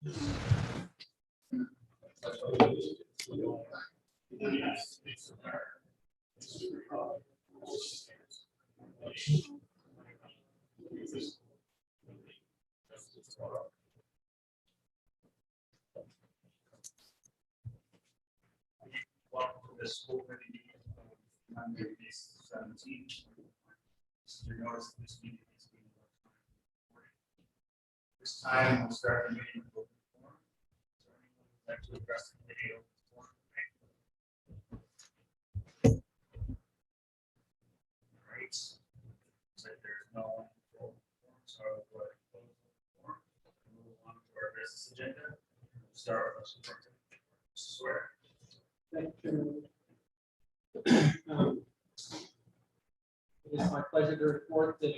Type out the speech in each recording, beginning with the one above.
Welcome to the school committee meeting of Monday, May 17th. This is your notice that this meeting is being recorded. This time we'll start the meeting with open forum. Is there anyone who would like to address the committee open forum? All right. So there's no one for open forum, so I will go ahead and close the forum. Move on to our business agenda. We'll start with the superintendent. Mrs. Sawyer. Thank you. It is my pleasure to report that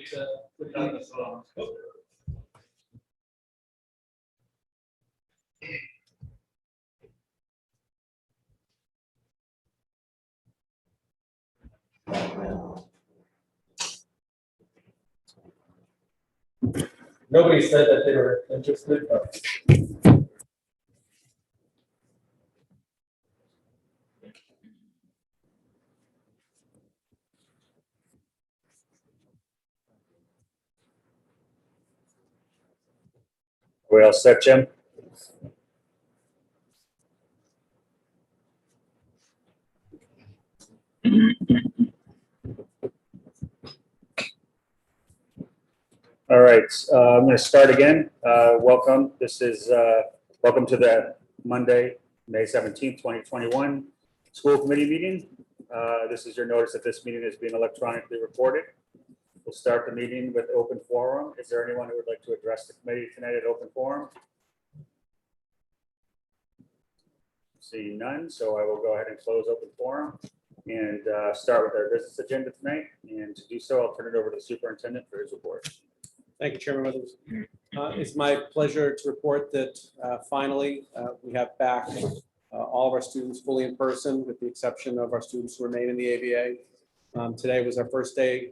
nobody said that they were interested, but We all set, Jim? All right, I'm going to start again. Welcome. This is welcome to the Monday, May 17th, 2021 school committee meeting. This is your notice that this meeting is being electronically recorded. We'll start the meeting with open forum. Is there anyone who would like to address the committee tonight at open forum? Seeing none, so I will go ahead and close open forum and start with our business agenda tonight. And to do so, I'll turn it over to the superintendent for his report. thank you, Chairman Withers. It's my pleasure to report that finally we have back all of our students fully in person, with the exception of our students who remain in the ABA. Today was our first day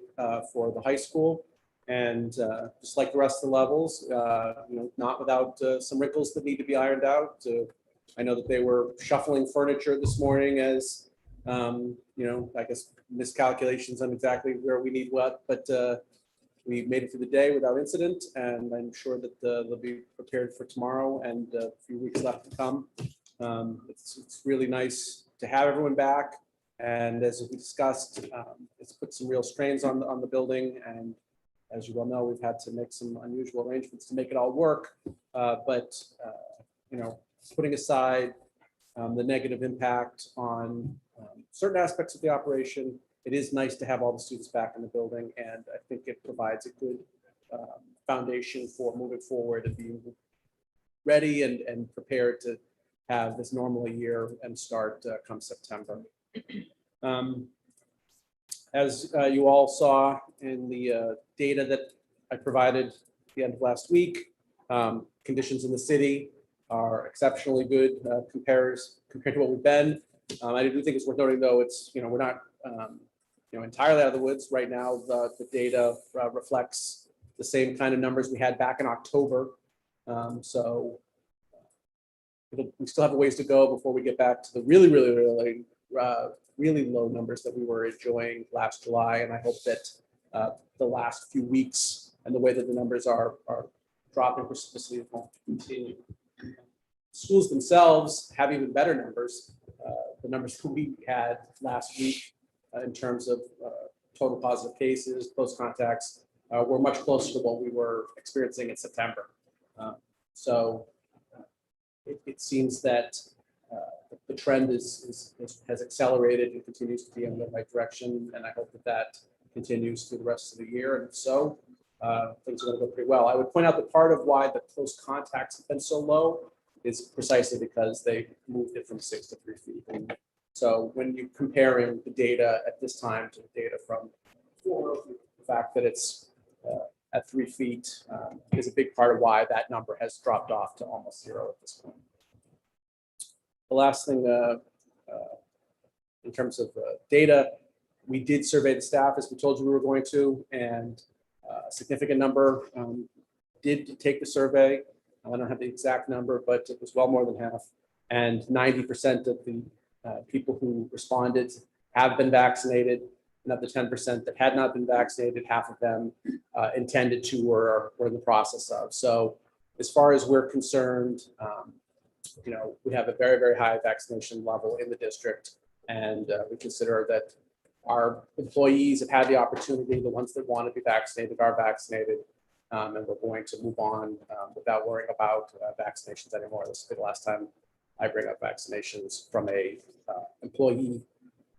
for the high school, and just like the rest of the levels, not without some wrinkles that need to be ironed out. I know that they were shuffling furniture this morning as, I guess miscalculations on exactly where we need what, but we made it through the day without incident, and I'm sure that they'll be prepared for tomorrow and a few weeks left to come. It's really nice to have everyone back. And as we discussed, it's put some real strains on the building. And as you well know, we've had to make some unusual arrangements to make it all work. Putting aside the negative impact on certain aspects of the operation, it is nice to have all the students back in the building. And I think it provides a good foundation for moving forward and being ready and prepared to have this normal year and start come September. As you all saw in the data that I provided at the end of last week, conditions in the city are exceptionally good compared to what we've been. I do think it's worth noting, though, we're not entirely out of the woods right now. The data reflects the same kind of numbers we had back in October. We still have a ways to go before we get back to the really low numbers that we were enjoying last July. And I hope that the last few weeks and the way that the numbers are dropping precipitously will continue. Schools themselves have even better numbers. The numbers that we had last week in terms of total positive cases, close contacts, were much closer to what we were experiencing in September. It seems that the trend has accelerated and continues to be in the right direction, and I hope that continues through the rest of the year. And if so, things are going to go pretty well. I would point out that part of why the close contacts have been so low is precisely because they moved it from 6 to 3 feet. And so when you're comparing the data at this time to the data from before, the fact that it's at 3 feet is a big part of why that number has dropped off to almost 0 at this point. The last thing in terms of data, we did survey the staff as we told you we were going to, and a significant number did take the survey. I don't have the exact number, but it was well more than half. And 90% of the people who responded have been vaccinated. And of the 10% that had not been vaccinated, half of them intended to or were in the process of. So as far as we're concerned, we have a very, very high vaccination level in the district. And we consider that our employees have had the opportunity, the ones that want to be vaccinated are vaccinated. And we're going to move on without worrying about vaccinations anymore. This will be the last time I bring up vaccinations from a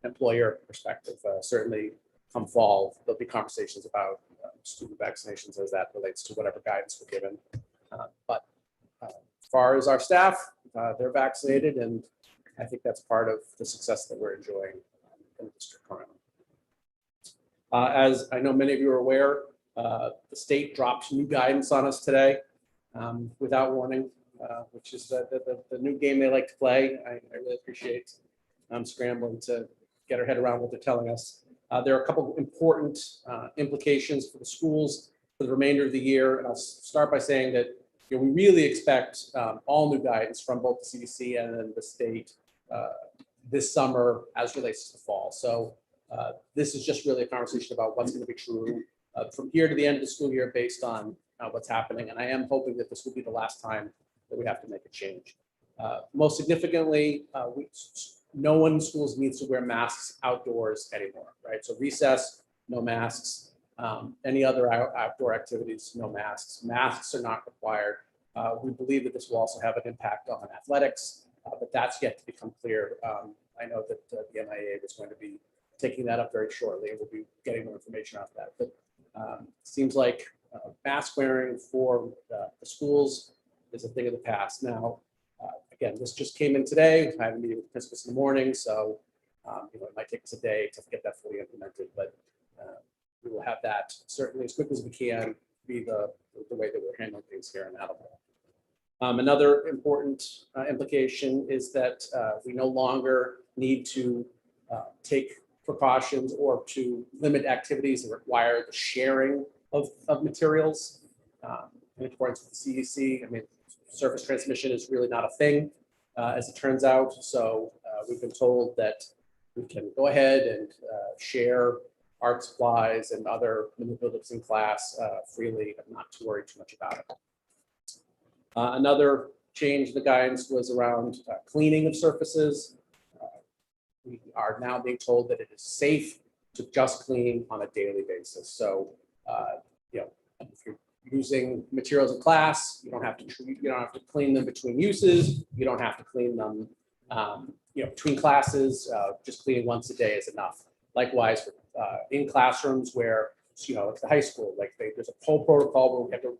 employer perspective. Certainly come fall, there'll be conversations about student vaccinations as that relates to whatever guidance we're given. But as far as our staff, they're vaccinated, and I think that's part of the success that we're enjoying in the district currently. As I know many of you are aware, the state dropped new guidance on us today without warning, which is the new game they like to play. I really appreciate scrambling to get our head around what they're telling us. There are a couple of important implications for the schools for the remainder of the year. And I'll start by saying that we really expect all new guidance from both the CDC and then the state this summer as relates to the fall. So this is just really a conversation about what's going to be true from here to the end of the school year based on what's happening. And I am hoping that this will be the last time that we have to make a change. Most significantly, no one in schools needs to wear masks outdoors anymore, right? So recess, no masks. Any other outdoor activities, no masks. Masks are not required. We believe that this will also have an impact on athletics, but that's yet to become clear. I know that the MIA is going to be taking that up very shortly, and we'll be getting more information out of that. But it seems like mask wearing for the schools is a thing of the past. Now, again, this just came in today. I have a meeting with principals in the morning, so it might take us a day to get that fully implemented, but we will have that certainly as quick as we can be the way that we're handling things here in Attleboro. Another important implication is that we no longer need to take precautions or to limit activities that require the sharing of materials. In accordance with the CDC, I mean, surface transmission is really not a thing, as it turns out. So we've been told that we can go ahead and share art supplies and other manipulatives in class freely, but not to worry too much about it. Another change in the guidance was around cleaning of surfaces. We are now being told that it is safe to just clean on a daily basis. So, if you're using materials in class, you don't have to clean them between uses. You don't have to clean them, between classes. Just cleaning once a day is enough. Likewise, in classrooms where, like the high school, there's a whole protocol where we have to,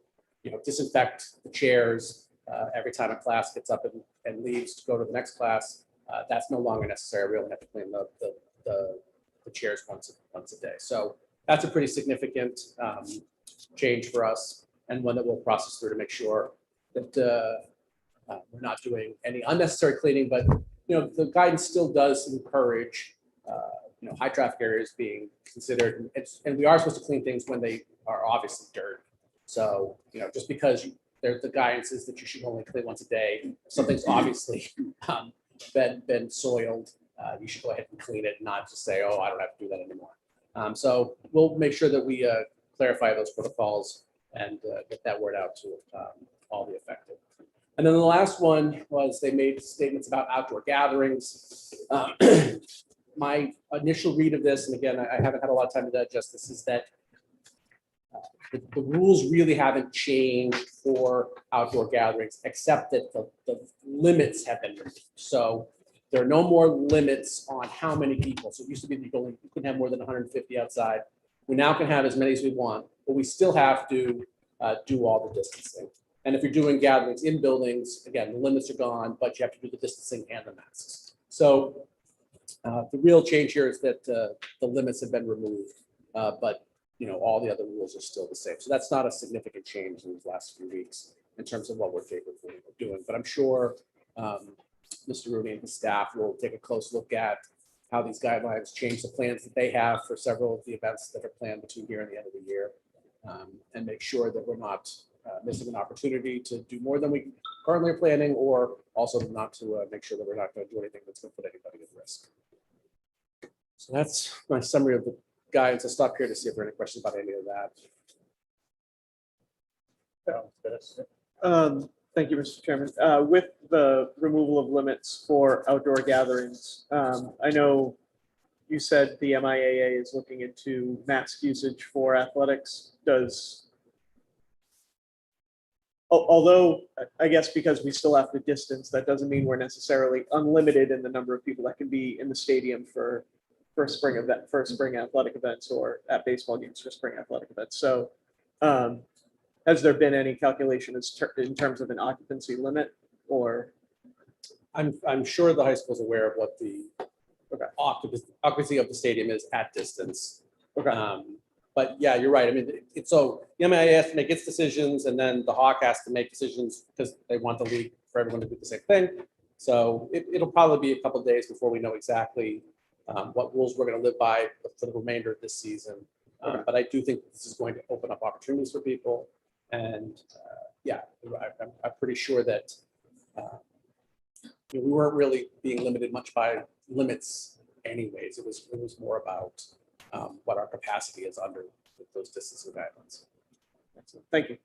disinfect the chairs every time a class gets up and leaves to go to the next class. That's no longer necessary. We only have to clean the chairs once a day. So that's a pretty significant change for us, and one that we'll process through to make sure that we're not doing any unnecessary cleaning. But the guidance still does encourage high traffic areas being considered, and we are supposed to clean things when they are obviously dirt. So just because the guidance is that you should only clean once a day, something's obviously been soiled, you should go ahead and clean it, not just say, oh, I don't have to do that anymore. So we'll make sure that we clarify those protocols and get that word out to all the affected. And then the last one was they made statements about outdoor gatherings. My initial read of this, and again, I haven't had a lot of time to digest this, is that the rules really haven't changed for outdoor gatherings, except that the limits have been removed. So there are no more limits on how many people. So it used to be that you couldn't have more than 150 outside. We now can have as many as we want, but we still have to do all the distancing. And if you're doing gatherings in buildings, again, the limits are gone, but you have to do the distancing and the masks. So the real change here is that the limits have been removed, but all the other rules are still the same. So that's not a significant change in these last few weeks in terms of what we're capable of doing. But I'm sure Mr. Rooney and his staff will take a close look at how these guidelines change the plans that they have for several of the events that are planned between here and the end of the year, and make sure that we're not missing an opportunity to do more than we currently are planning, or also not to make sure that we're not going to do anything that's going to put anybody at risk. So that's my summary of the guidance. I'll stop here to see if there are any questions about any of that. Thank you, Mr. Chairman. With the removal of limits for outdoor gatherings, I know you said the MIAA is looking into mask usage for athletics. Although I guess because we still have to distance, that doesn't mean we're necessarily unlimited in the number of people that can be in the stadium for spring athletic events, or at baseball games for spring athletic events. So has there been any calculation in terms of an occupancy limit, or? I'm sure the high school is aware of what the occupancy of the stadium is at distance. Okay. But yeah, you're right. I mean, it's so the MIA has to make its decisions, and then the Hawk has to make decisions because they want the league for everyone to do the same thing. So it'll probably be a couple of days before we know exactly what rules we're going to live by for the remainder of this season. But I do think this is going to open up opportunities for people. And yeah, I'm pretty sure that we weren't really being limited much by limits anyways. It was more about what our capacity is under those distancing guidelines. Excellent. Thank you.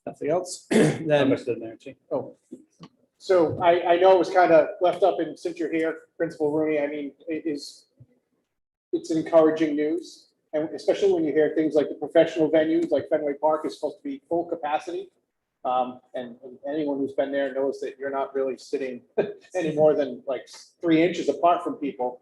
Nothing else? Then, Then, Oh, so I know it was kind of left up, and since you're here, Principal Rooney, I mean, it's encouraging news, and especially when you hear things like the professional venues, like Fenway Park is supposed to be full capacity. And anyone who's been there knows that you're not really sitting any more than like 3 inches apart from people.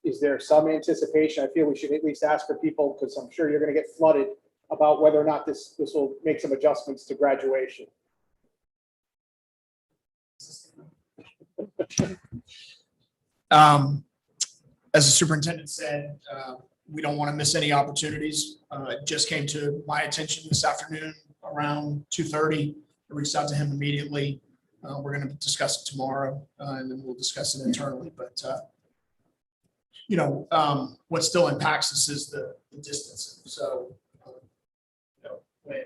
Is there some anticipation? I feel we should at least ask for people, because I'm sure you're going to get flooded about whether or not this will make some adjustments to graduation. As the superintendent said, we don't want to miss any opportunities. It just came to my attention this afternoon around 2:30. I reached out to him immediately. We're going to discuss it tomorrow, and then we'll discuss it internally. But what still impacts us is the distance. So when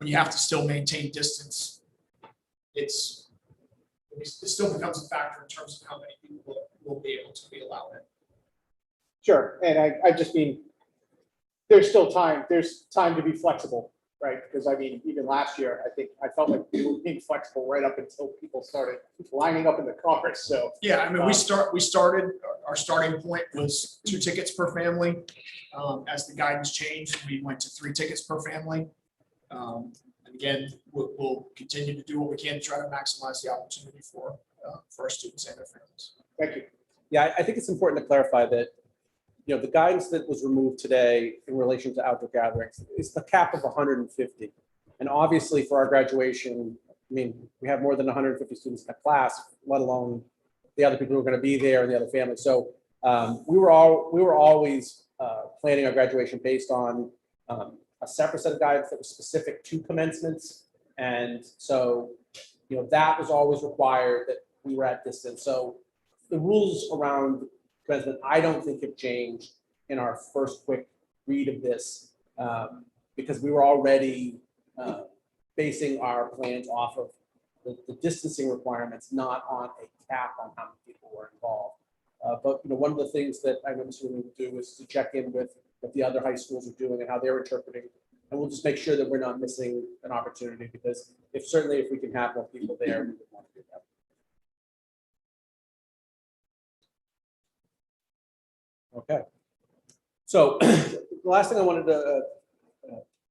you have to still maintain distance, it still becomes a factor in terms of how many people will be able to be allowed in. Sure, and I just mean, there's still time. There's time to be flexible, right? Because I mean, even last year, I think I felt like we were being flexible right up until people started lining up in the cars. So yeah, I mean, we started. Our starting point was 2 tickets per family. As the guidance changed, we went to 3 tickets per family. And again, we'll continue to do what we can to try to maximize the opportunity for our students and their families. thank you. yeah, I think it's important to clarify that the guidance that was removed today in relation to outdoor gatherings is the cap of 150. And obviously for our graduation, I mean, we have more than 150 students in a class, let alone the other people who are going to be there and the other families. So we were always planning our graduation based on a separate set of guidance that was specific to commencements. And so, that was always required that we were at distance. So the rules around commencement, I don't think have changed in our first quick read of this, because we were already basing our plans off of the distancing requirements, not on a cap on how many people were involved. But one of the things that I know Mr. Rooney will do is to check in with what the other high schools are doing and how they're interpreting. And we'll just make sure that we're not missing an opportunity, because if we can have more people there, we would want to do that. Okay. So the last thing I wanted to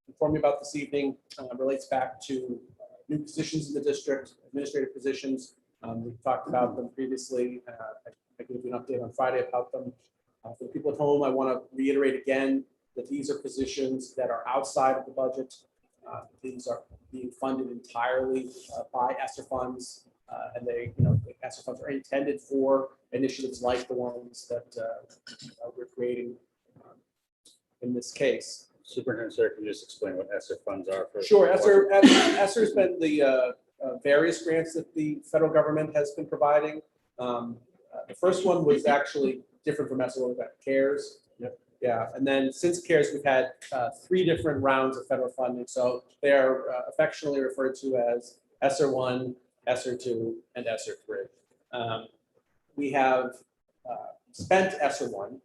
inform you about this evening relates back to new positions in the district, administrative positions. We've talked about them previously. I gave you an update on Friday about them. For the people at home, I want to reiterate again that these are positions that are outside of the budget. These are being funded entirely by ESSER funds, and the ESSER funds are intended for initiatives like the ones that we're creating in this case. Superintendent, sir, can you just explain what ESSER funds are? Sure. ESSER has been the various grants that the federal government has been providing. The first one was actually different from ESSER, we got CARES. Yeah, and then since CARES, we've had 3 different rounds of federal funding. So they're affectionately referred to as ESSER 1, ESSER 2, and ESSER 3. We have spent ESSER 1.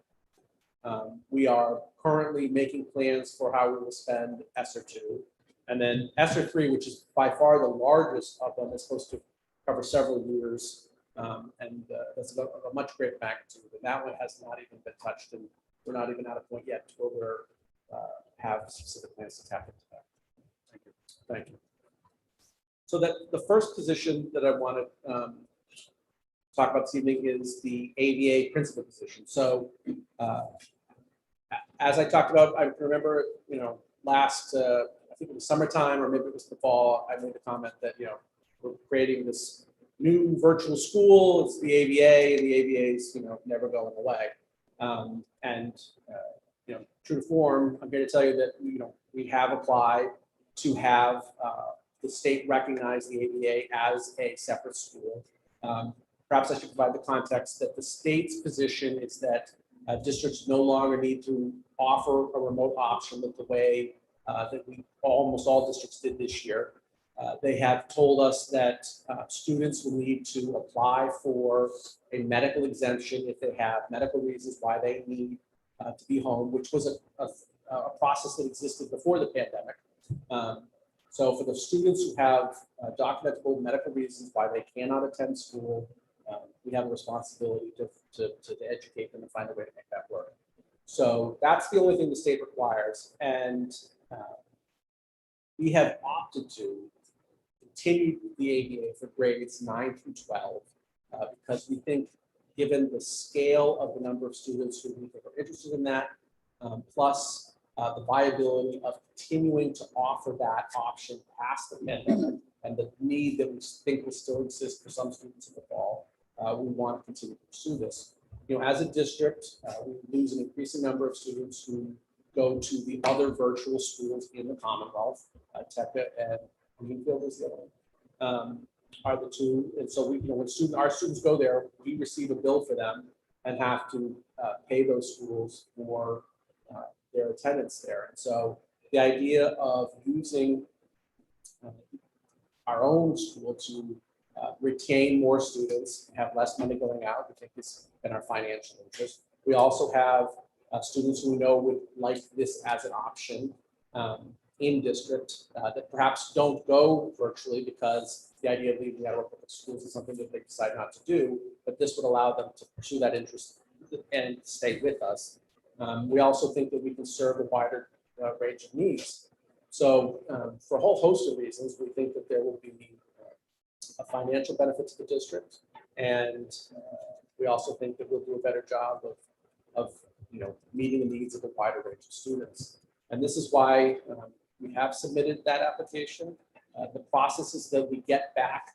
We are currently making plans for how we will spend ESSER 2. And then ESSER 3, which is by far the largest of them, is supposed to cover several years. And that's a much greater magnitude. And that one has not even been touched. And we're not even at a point yet where we're have specific plans to tap into that. Thank you. Thank you. So that the first position that I want to talk about this evening is the ABA principal position. So as I talked about, I remember, last, I think it was summertime or maybe it was the fall, I made the comment that, we're creating this new virtual school. It's the ABA, and the ABA is, never going away. True to form, I'm here to tell you that, we have applied to have the state recognize the ABA as a separate school. Perhaps I should provide the context that the state's position is that districts no longer need to offer a remote option with the way that almost all districts did this year. They have told us that students will need to apply for a medical exemption if they have medical reasons why they need to be home, which was a process that existed before the pandemic. So for the students who have documentable medical reasons why they cannot attend school, we have a responsibility to educate them and find a way to make that work. So that's the only thing the state requires. And we have opted to continue the ABA for grades 9 through 12 because we think, given the scale of the number of students who we think are interested in that, plus the viability of continuing to offer that option past the pandemic and the need that we think will still exist for some students in the fall, we want to continue to pursue this. As a district, we lose an increasing number of students who go to the other virtual schools in the Commonwealth. Tech and Greenfield is the other one, are the two. And so when our students go there, we receive a bill for them and have to pay those schools for their attendance there. And so the idea of using our own school to retain more students, have less money going out, we think is in our financial interest. We also have students who we know would like this as an option in district that perhaps don't go virtually because the idea of leaving out of public schools is something that they decide not to do, but this would allow them to pursue that interest and stay with us. We also think that we can serve a wider range of needs. So for a whole host of reasons, we think that there will be a financial benefit to the district. And we also think that we'll do a better job of meeting the needs of a wider range of students. And this is why we have submitted that application. The process is that we get back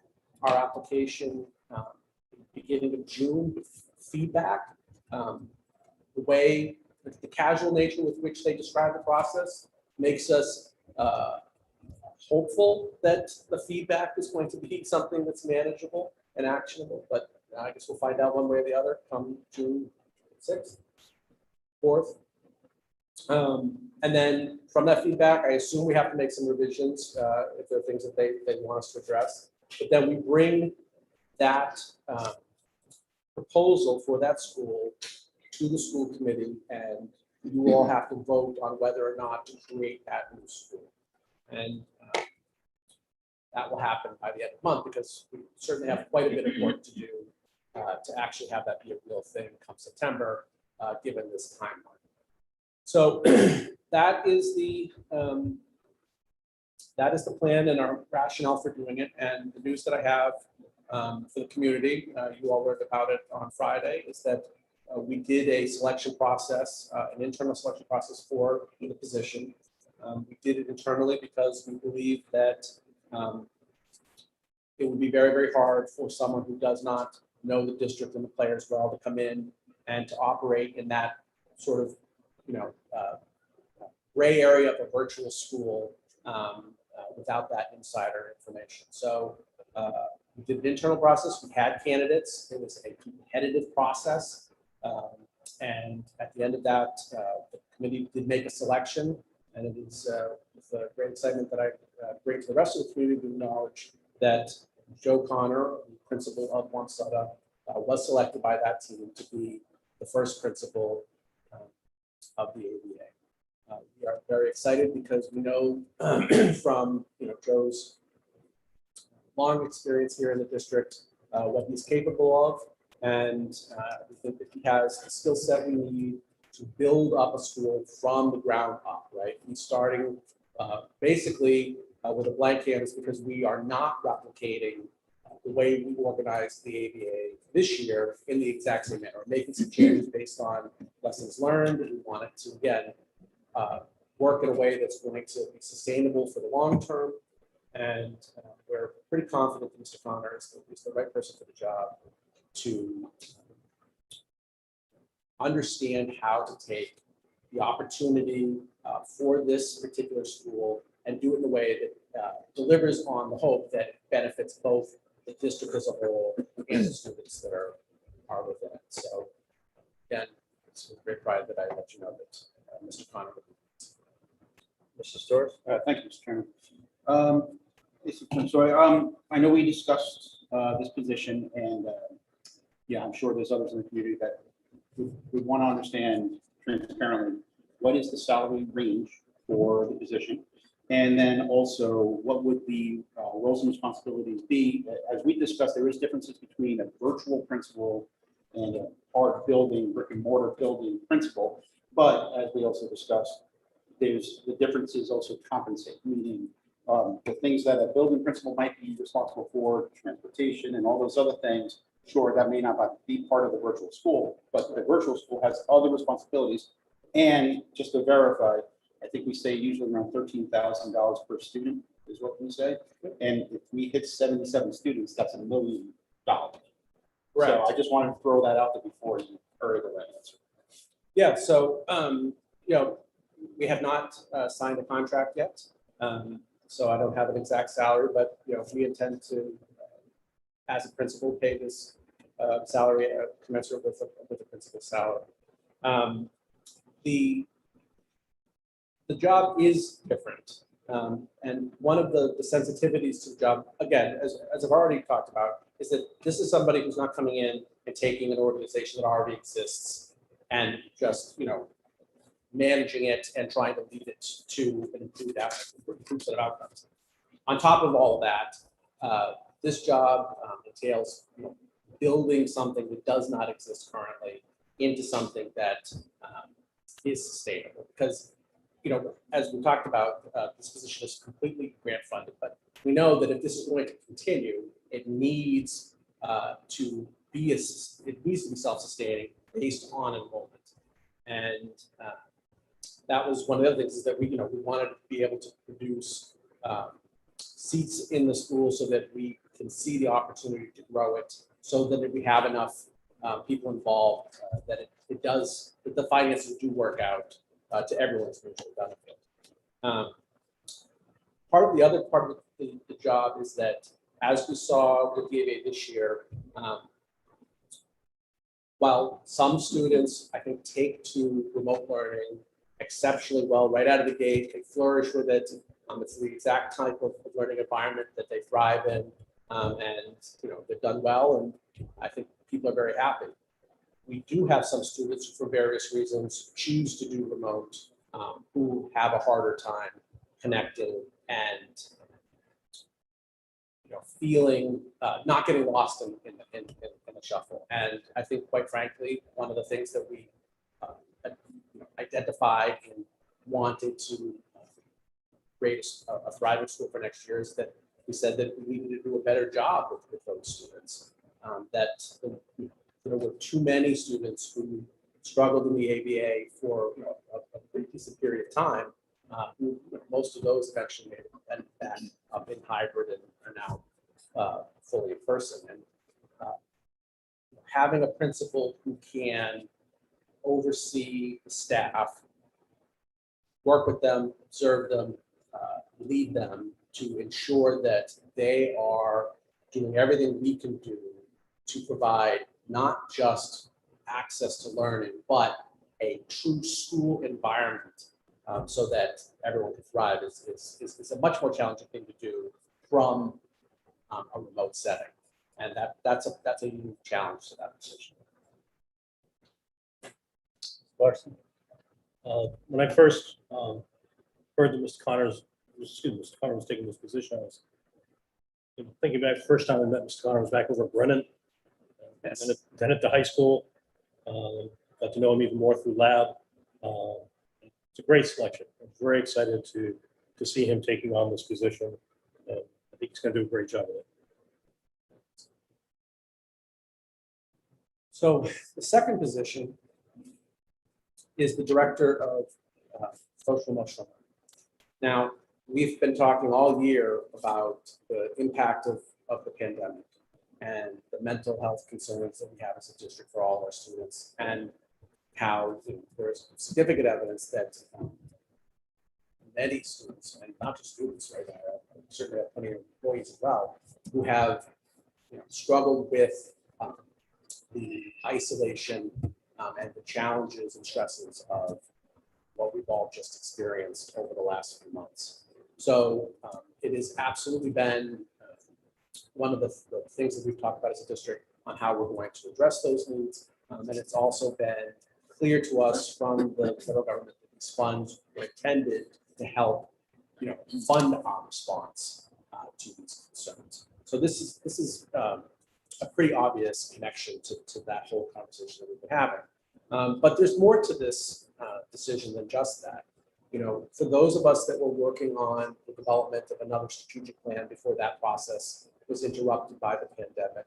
our application beginning of June with feedback. The way, the casual nature with which they describe the process makes us hopeful that the feedback is going to be something that's manageable and actionable, but I guess we'll find out one way or the other come June 6th, 4th. And then from that feedback, I assume we have to make some revisions if there are things that they want us to address. But then we bring that proposal for that school to the school committee, and you all have to vote on whether or not to create that new school. And that will happen by the end of the month because we certainly have quite a bit of work to do to actually have that be a real thing come September, given this timeline. So that is the plan and our rationale for doing it. And the news that I have for the community, you all learned about it on Friday, is that we did a selection process, an internal selection process for the position. We did it internally because we believe that it would be very, very hard for someone who does not know the district and the players well to come in and to operate in that sort of gray area of a virtual school without that insider information. So we did an internal process. We had candidates. It was a competitive process. And at the end of that, committee did make a selection, and it is with great excitement that I bring to the rest of the community the knowledge that Joe Connor, the principal of Msba, was selected by that team to be the first principal of the ABA. We are very excited because we know from Joe's long experience here in the district what he's capable of, and we think that he has the skill set we need to build up a school from the ground up. Right, he's starting basically with a blank canvas because we are not replicating the way we organized the ABA this year in the exact same manner, making some changes based on lessons learned. We want it to, again, work in a way that's going to be sustainable for the long term. And we're pretty confident that Mr. Connor is the right person for the job to understand how to take the opportunity for this particular school and do it in a way that delivers on the hope that it benefits both the district as a whole and the students that are within it. So again, it's with great pride that I let you know that Mr. Connor. Mr. Storrs? Thank you, Mr. Chairman. So I know we discussed this position, and yeah, I'm sure there's others in the community that would want to understand transparently what is the salary range for the position, and then also what would the roles and responsibilities be. As we discussed, there is differences between a virtual principal and a hard building, brick and mortar building principal, but as we also discussed, there's the differences also compensate, meaning the things that a building principal might be responsible for, transportation and all those other things, sure, that may not be part of the virtual school, but the virtual school has other responsibilities. And just to verify, I think we say usually around $13,000 per student is what we say. And if we hit 77 students, that's $1 million. Right. So I just wanted to throw that out there before you hurry the answer. Yeah, so we have not signed a contract yet. So I don't have an exact salary, but we intend to, as a principal, pay this salary commensurate with the principal salary. The job is different, and one of the sensitivities to the job, again, as I've already talked about, is that this is somebody who's not coming in and taking an organization that already exists and just managing it and trying to lead it to an improved set of outcomes. On top of all of that, this job entails building something that does not exist currently into something that is sustainable. Because, as we talked about, this position is completely grant funded, but we know that if this is going to continue, it needs to be self-sustaining based on enrollment. And that was one of the other things, is that we wanted to be able to produce seats in the school so that we can see the opportunity to grow it, so that we have enough people involved that the finances do work out to everyone's mutual benefit. The other part of the job is that, as we saw with the ABA this year, while some students, I think, take to remote learning exceptionally well right out of the gate, they flourish with it. It's the exact type of learning environment that they thrive in, and they've done well, and I think people are very happy. We do have some students who, for various reasons, choose to do remote, who have a harder time connecting and feeling, not getting lost in the shuffle. And I think, quite frankly, one of the things that we identified and wanted to create a thriving school for next year is that we said that we needed to do a better job with those students. That there were too many students who struggled in the ABA for a pretty decent period of time. Most of those eventually made it back up in hybrid and are now fully in person. And having a principal who can oversee the staff, work with them, observe them, lead them to ensure that they are doing everything we can do to provide not just access to learning, but a true school environment so that everyone can thrive is a much more challenging thing to do from a remote setting. And that's a unique challenge to that position. Larson. When I first heard that Mr. Connor was taking this position, I was thinking back, the first time I met Mr. Connor was back over at Brennan. Yes. Then at the high school, got to know him even more through lab. It's a great selection. I'm very excited to see him taking on this position. And I think he's going to do a great job with it. So the second position is the Director of Social Emotional Learning. Now, we've been talking all year about the impact of the pandemic and the mental health concerns that we have as a district for all of our students, and how there's significant evidence that many students, and not just students, right? I certainly have plenty of employees as well, who have struggled with the isolation and the challenges and stresses of what we've all just experienced over the last few months. So it has absolutely been one of the things that we've talked about as a district on how we're going to address those needs. And it's also been clear to us from the federal government that these funds were intended to help, fund our response to these concerns. So this is a pretty obvious connection to that whole conversation that we've been having. But there's more to this decision than just that. For those of us that were working on the development of another strategic plan before that process was interrupted by the pandemic,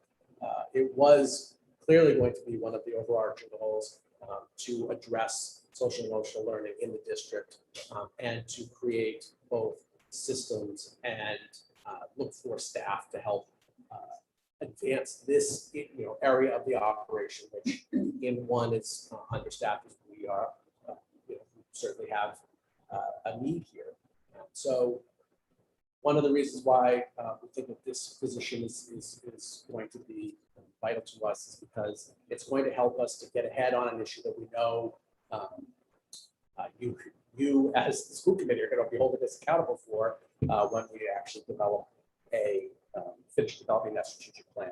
it was clearly going to be one of the overarching goals to address social and emotional learning in the district and to create both systems and look for staff to help advance this area of the operation, which in one is understaffed as we are. We certainly have a need here. So one of the reasons why we think that this position is going to be vital to us is because it's going to help us to get ahead on an issue that we know you as the school committee are going to be holding us accountable for when we actually develop finish developing that strategic plan.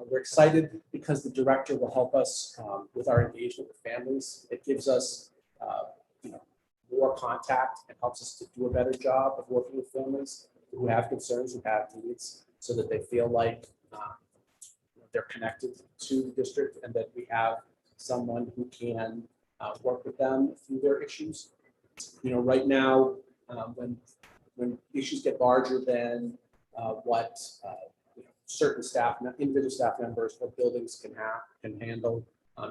We're excited because the director will help us with our engagement with families. It gives us more contact and helps us to do a better job of working with families who have concerns, who have needs, so that they feel like they're connected to the district and that we have someone who can work with them through their issues. Right now, when issues get larger than what certain individual staff members or buildings can handle,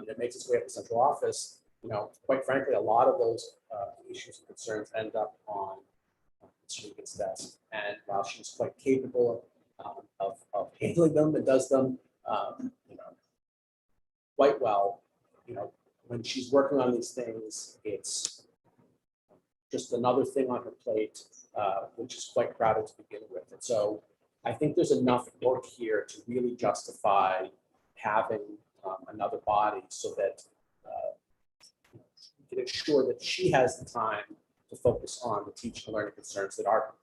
it makes its way up to central office. Quite frankly, a lot of those issues and concerns end up on Shanica's desk. And while she's quite capable of handling them and does them, quite well, when she's working on these things, it's just another thing on her plate, which is quite crowded to begin with. And so I think there's enough work here to really justify having another body so that we can ensure that she has the time to focus on the teaching and learning concerns that are,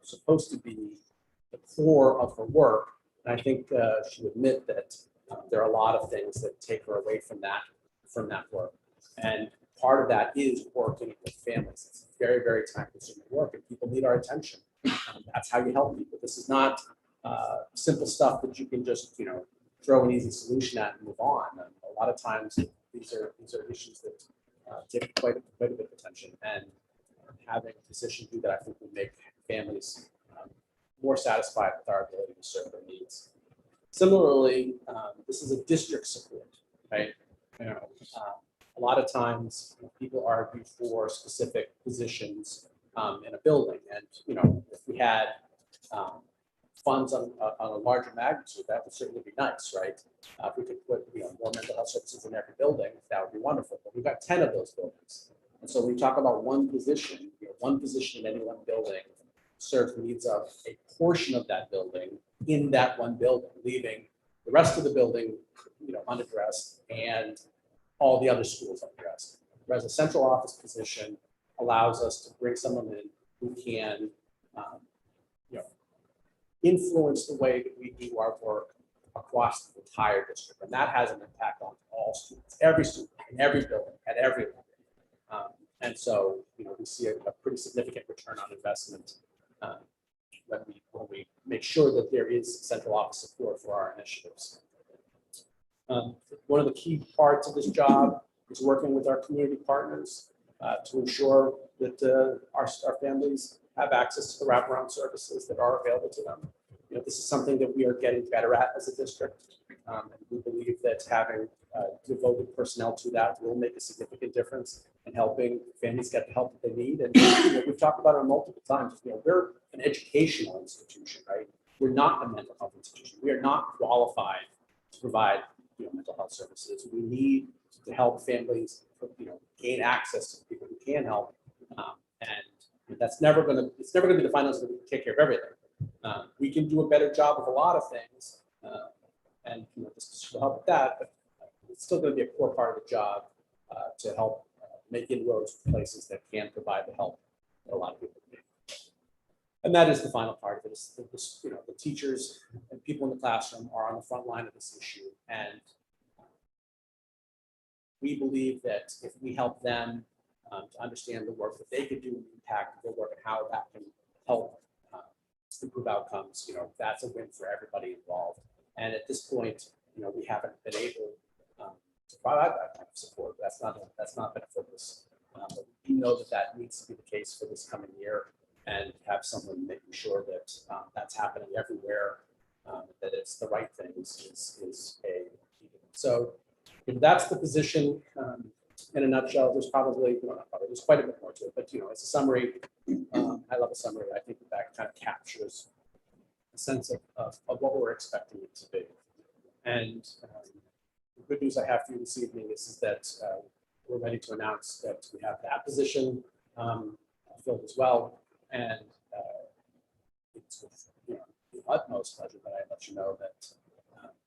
supposed to be the core of her work. And I think she'll admit that there are a lot of things that take her away from that work. And part of that is working with families. It's very, very time-consuming work, and people need our attention. That's how you help people. This is not simple stuff that you can just, throw an easy solution at and move on. And a lot of times, these are issues that take quite a bit of attention. And having a physician do that, I think, will make families more satisfied with our ability to serve their needs. Similarly, this is a district support, right? A lot of times people argue for specific positions in a building, and if we had funds on a larger magnitude, that would certainly be nice, right? If we could put more mental health services in every building, that would be wonderful. But we've got 10 of those buildings, and so when we talk about one position in any one building serves the needs of a portion of that building in that one building, leaving the rest of the building, unaddressed, and all the other schools unaddressed. Whereas a central office position allows us to bring someone in who can, influence the way that we do our work across the entire district. And that has an impact on all students, every student, in every building, at every level. And so, we see a pretty significant return on investment when we make sure that there is central office support for our initiatives. One of the key parts of this job is working with our community partners to ensure that our families have access to the wraparound services that are available to them. This is something that we are getting better at as a district. And we believe that having devoted personnel to that will make a significant difference in helping families get the help that they need. And we've talked about it multiple times. We're an educational institution, right? We're not a mental health institution. We are not qualified to provide mental health services. We need to help families gain access to people who can help. And that's never going to be the finance that we take care of everything. We can do a better job of a lot of things, and this will help with that, but it's still going to be a core part of the job to help make inroads to places that can provide the help that a lot of people need. And that is the final part of it. The teachers and people in the classroom are on the front line of this issue, and we believe that if we help them to understand the work that they could do, the impact of their work, and how that can help improve outcomes, that's a win for everybody involved. And at this point, we haven't been able to provide that kind of support. That's not been a focus. But we know that needs to be the case for this coming year, and have someone making sure that that's happening everywhere, that it's the right things is a key. So that's the position in a nutshell. There's probably, there's quite a bit more to it, but as a summary, high-level summary, I think that kind of captures a sense of what we're expecting it to be. And the good news I have for you this evening is that we're ready to announce that we have that position filled as well. And it's with the utmost pleasure that I let you know that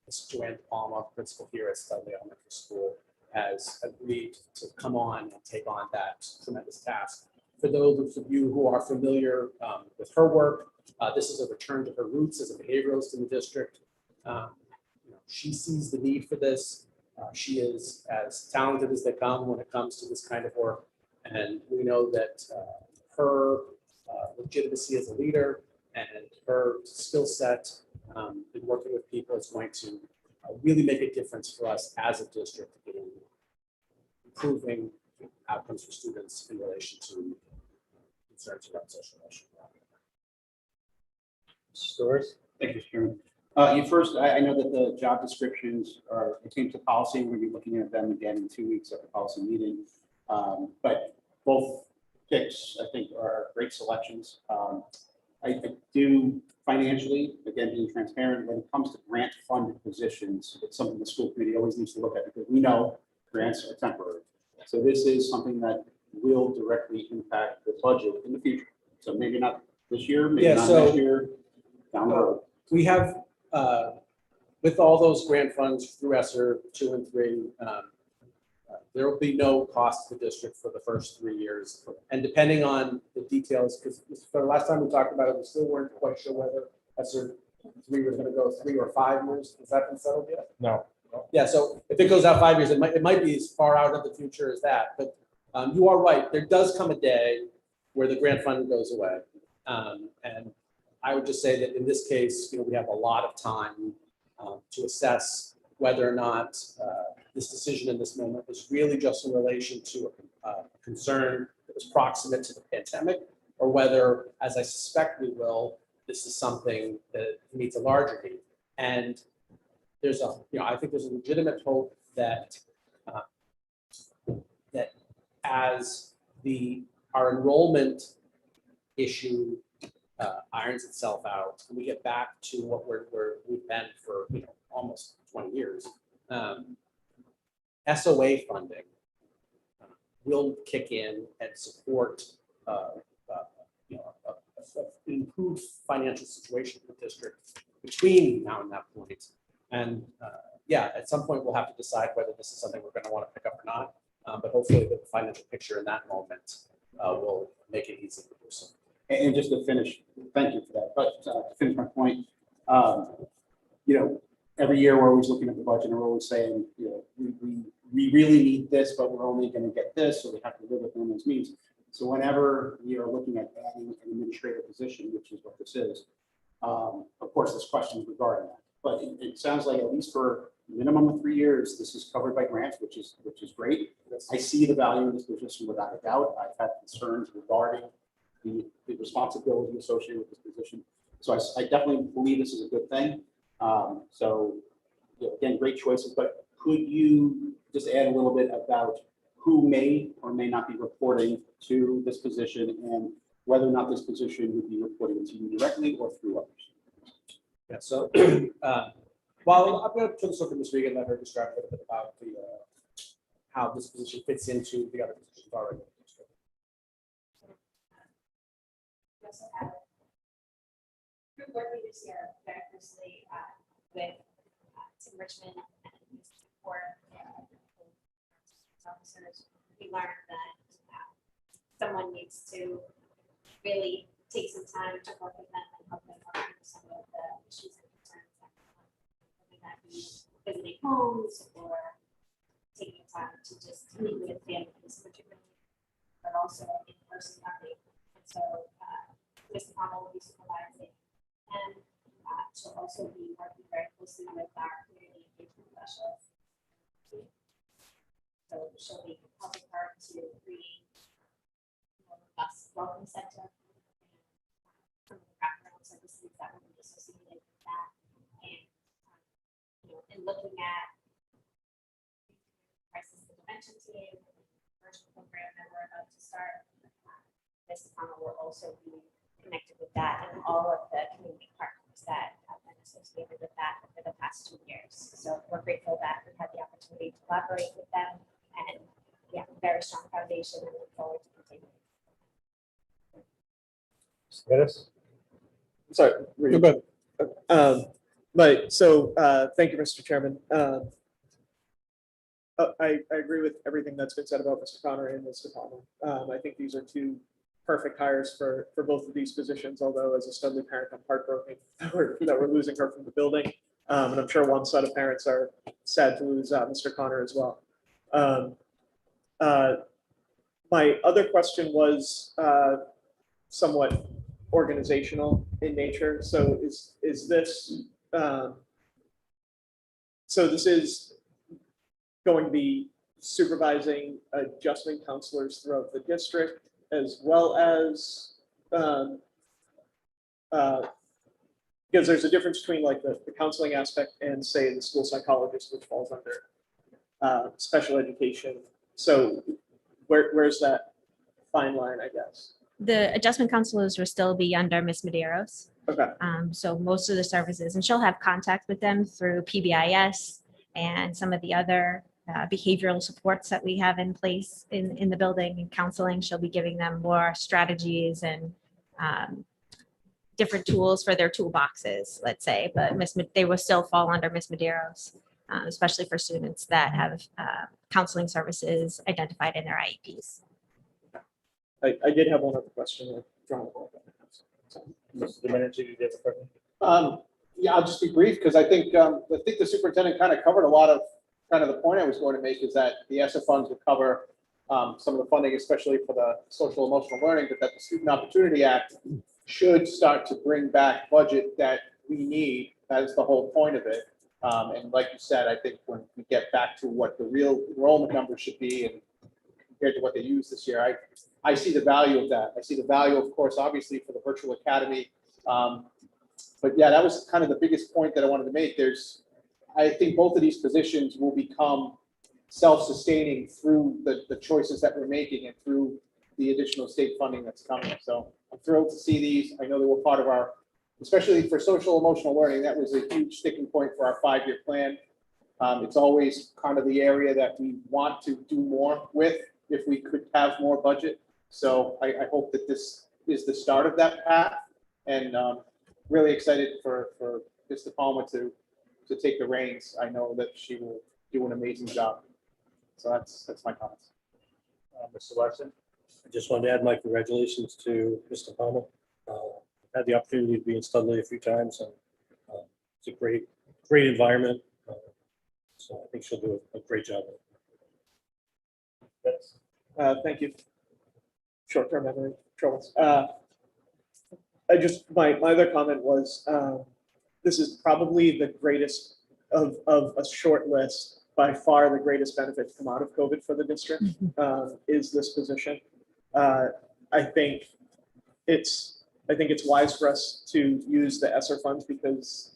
Ms. Joanne Palma, principal here at Studley Elementary School, has agreed to come on and take on that tremendous task. For those of you who are familiar with her work, this is a return to her roots as a behavioralist in the district. She sees the need for this. She is as talented as they come when it comes to this kind of work. And we know that her legitimacy as a leader and her skill set in working with people is going to really make a difference for us as a district in improving outcomes for students in relation to concerns around social emotional wellbeing. Stores. Thank you, Chairman. First, I know that the job descriptions it came to policy. We'll be looking at them again in 2 weeks at the policy meeting. But both picks, I think, are great selections. I do financially, again, being transparent, when it comes to grant funded positions, it's something the school committee always needs to look at, because we know grants are temporary. So this is something that will directly impact the budget in the future. So maybe not this year, maybe not next year, down the road. We have, with all those grant funds through ESSER 2 and 3, there will be no cost to the district for the first 3 years. And depending on the details, because for the last time we talked about it, we still weren't quite sure whether ESSER 3 was going to go 3 or 5 years. Has that been settled yet? No. Yeah, so if it goes out 5 years, it might be as far out of the future as that. But you are right. There does come a day where the grant funding goes away. And I would just say that in this case, we have a lot of time to assess whether or not this decision in this moment was really just in relation to a concern that was proximate to the pandemic, or whether, as I suspect we will, this is something that meets a larger need. And there's I think there's a legitimate hope that that as our enrollment issue irons itself out, and we get back to what we've been for almost 20 years, SOA funding will kick in and support an improved financial situation for the district between now and that point. And yeah, at some point, we'll have to decide whether this is something we're going to want to pick up or not. But hopefully the financial picture in that moment will make it easy to do so. And just to finish, thank you for that, but to finish my point, every year we're always looking at the budget and we're always saying, we really need this, but we're only going to get this, so we have to live within those means. So whenever we are looking at adding an administrative position, which is what this is, of course, there's questions regarding that. But it sounds like at least for a minimum of 3 years, this is covered by grants, which is great. I see the value of this position without a doubt. I've had concerns regarding the responsibility associated with this position. So I definitely believe this is a good thing. Again, great choices, but could you just add a little bit about who may or may not be reporting to this position and whether or not this position would be reporting to you directly or through others? Yeah, so well, I'm going to turn this over to Ms. Regan, let her describe a little bit about how this position fits into the other positions already. We also have group work leaders here very closely with Tim Richmond and his support officers. We learned that someone needs to really take some time to work with them and help them work through some of the issues and concerns that come up, whether that be visiting homes or taking time to just meet with families particularly, but also in-person learning. And so Ms. Connell will be supervising, and she'll also be working very closely with our community engagement specialist. So she'll be helping her to create a robust welcome center and some of the wraparound services that will be associated with that. And in looking at crisis intervention team, the immersion program that we're about to start, Ms. Connell will also be connected with that and all of the community partners that have been associated with that over the past 2 years. So we're grateful that we've had the opportunity to collaborate with them, and very strong foundation, and look forward to continuing. Sorry. You're good. Thank you, Mr. Chairman. I agree with everything that's been said about Mr. Connor and Mr. Palmer. I think these are two perfect hires for both of these positions, although as a Studley parent, I'm heartbroken that we're losing her from the building. And I'm sure one set of parents are sad to lose Mr. Connor as well. My other question was somewhat organizational in nature. So is this this is going to be supervising adjustment counselors throughout the district, as well as because there's a difference between like the counseling aspect and say the school psychologist, which falls under special education. So where's that fine line, I guess? The adjustment counselors will still be under Ms. Medeiros. Okay. So most of the services, and she'll have contact with them through PBIS and some of the other behavioral supports that we have in place in the building and counseling. She'll be giving them more strategies and different tools for their toolboxes, let's say, but they will still fall under Ms. Medeiros, especially for students that have counseling services identified in their IEPs. I did have one other question. Yeah, I'll just be brief because I think the superintendent kind of covered a lot of the point I was going to make is that the ESSA funds would cover some of the funding, especially for the social emotional learning, but that the Student Opportunity Act should start to bring back budget that we need. That is the whole point of it. And like you said, I think when we get back to what the real enrollment numbers should be and compared to what they use this year, I see the value of that. I see the value, of course, obviously for the virtual academy. But yeah, that was kind of the biggest point that I wanted to make. I think both of these positions will become self-sustaining through the choices that we're making and through the additional state funding that's coming. So I'm thrilled to see these. I know they were part of our, especially for social emotional learning, that was a huge sticking point for our 5-year plan. It's always kind of the area that we want to do more with if we could have more budget. So I hope that this is the start of that path, and really excited for Mr. Palmer to to take the reins, I know that she will do an amazing job. So that's my comments. Mr. Larson? I just wanted to add my congratulations to Mr. Palmer. Had the opportunity to be in Studley a few times, and it's a great environment. So I think she'll do a great job. Yes. Thank you. Short-term memory troubles. My other comment was, this is probably the greatest of a short list, by far the greatest benefit to come out of COVID for the district, is this position. I think it's wise for us to use the ESSER funds because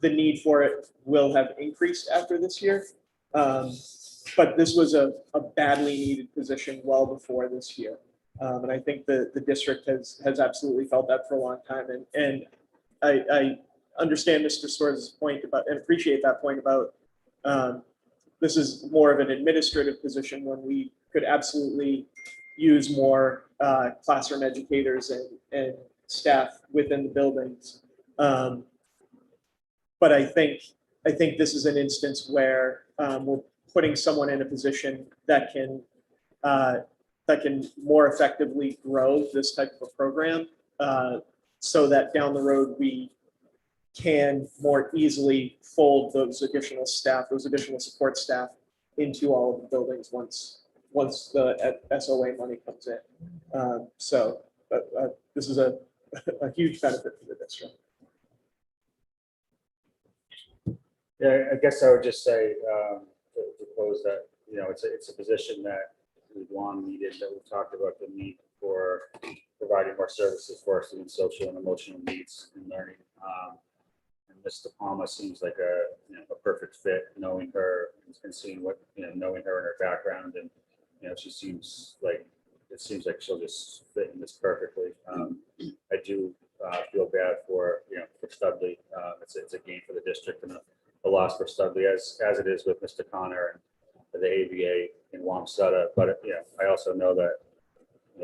the need for it will have increased after this year. But this was a badly needed position well before this year. And I think the district has absolutely felt that for a long time. And I understand Mr. Storrs' point about, and appreciate that point about, this is more of an administrative position when we could absolutely use more classroom educators and staff within the buildings. But I think this is an instance where we're putting someone in a position that can more effectively grow this type of a program, so that down the road we can more easily fold those additional staff, those additional support staff into all of the buildings once the SOA money comes in. So this is a huge benefit for the district. Yeah, I guess I would just say, to close that, it's a position that we've long needed, that we've talked about the need for providing more services for our students' social and emotional needs in learning. And Ms. Palma seems like a perfect fit, knowing her and seeing knowing her and her background, and it seems like she'll just fit in this perfectly. I do feel bad for Studley. It's a gain for the district and a loss for Studley, as it is with Mr. Connor and the ABA in Wamsutta. But I also know that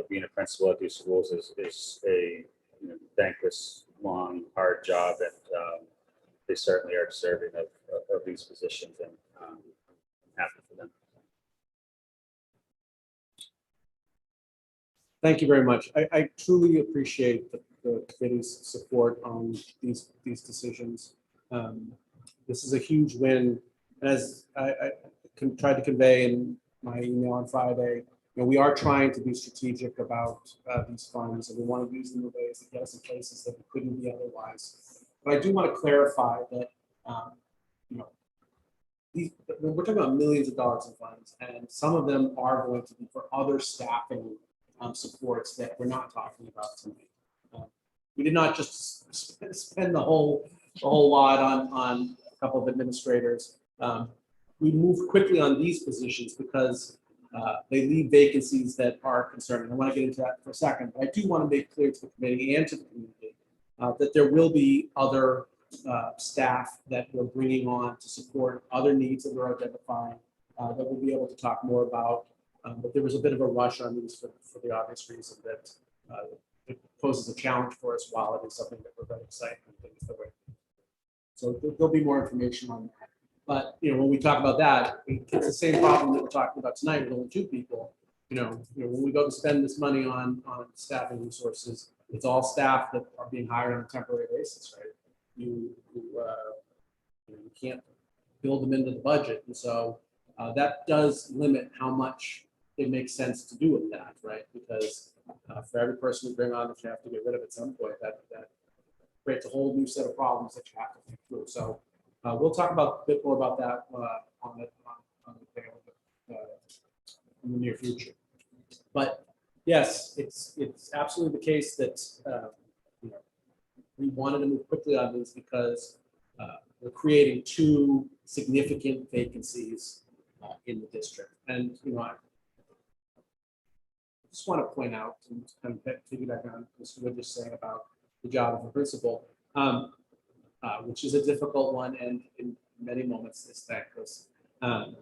being a principal at these schools is a thankless, long, hard job, and they certainly are deserving of these positions, and I'm happy for them. Thank you very much. I truly appreciate the committee's support on these decisions. This is a huge win. And as I tried to convey in my email on Friday, we are trying to be strategic about these funds, and we want to use them in ways that get us in places that we couldn't be otherwise. But I do want to clarify that we're talking about millions of dollars in funds, and some of them are going to be for other staffing supports that we're not talking about tonight. We did not just spend the whole lot on a couple of administrators. We moved quickly on these positions because they leave vacancies that are concerning. I want to get into that for a second, but I do want to make clear to the committee and to the community that there will be other staff that we're bringing on to support other needs that we're identifying that we'll be able to talk more about. But there was a bit of a rush on these for the obvious reason that it poses a challenge for us, while it is something that we're very excited about. So there'll be more information on that. But when we talk about that, it's the same problem that we're talking about tonight with only two people. When we go to spend this money on staffing resources, it's all staff that are being hired on a temporary basis, right? You can't build them into the budget, and so that does limit how much it makes sense to do with that, right? Because for every person you bring on that you have to get rid of at some point, that creates a whole new set of problems that you have to think through. So we'll talk a bit more about that in the near future. But yes, it's absolutely the case that we wanted to move quickly on these because we're creating two significant vacancies in the district. And I just want to point out, and kind of piggyback on Mr. Wood just saying about the job of a principal, which is a difficult one, and in many moments is thankless. Our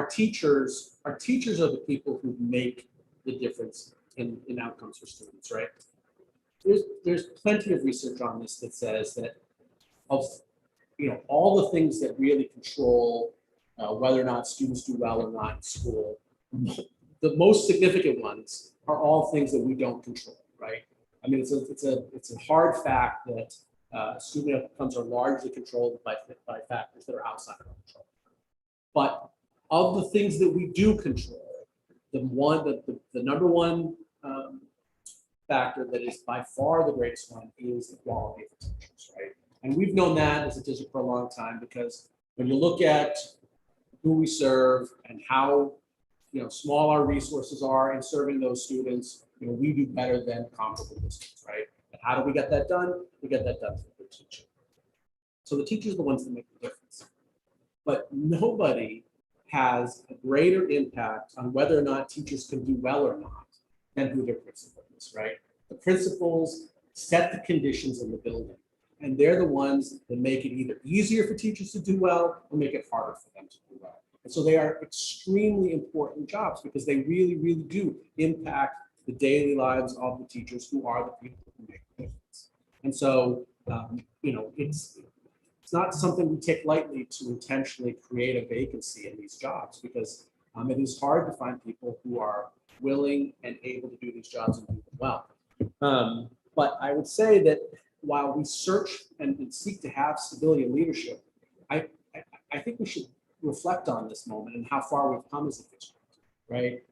teachers are the people who make the difference in outcomes for students, right? there's plenty of research on this that says that of, all the things that really control whether or not students do well or not in school, the most significant ones are all things that we don't control, right? I mean, it's a hard fact that student outcomes are largely controlled by factors that are outside of our control. But of the things that we do control, the number one factor that is by far the greatest one is the quality of the teachers, right? And we've known that as a district for a long time, because when you look at who we serve and how small our resources are in serving those students, we do better than comparable districts, right? And how do we get that done? We get that done through the teacher. So the teachers are the ones that make the difference. But nobody has a greater impact on whether or not teachers can do well or not than who their principal is, right? The principals set the conditions in the building, and they're the ones that make it either easier for teachers to do well or make it harder for them to do well. And so they are extremely important jobs because they really, really do impact the daily lives of the teachers, who are the people who make the difference. And so, it's not something we take lightly to intentionally create a vacancy in these jobs, because it is hard to find people who are willing and able to do these jobs and do them well. But I would say that while we search and seek to have stability and leadership, I think we should reflect on this moment and how far we've come as a district, right?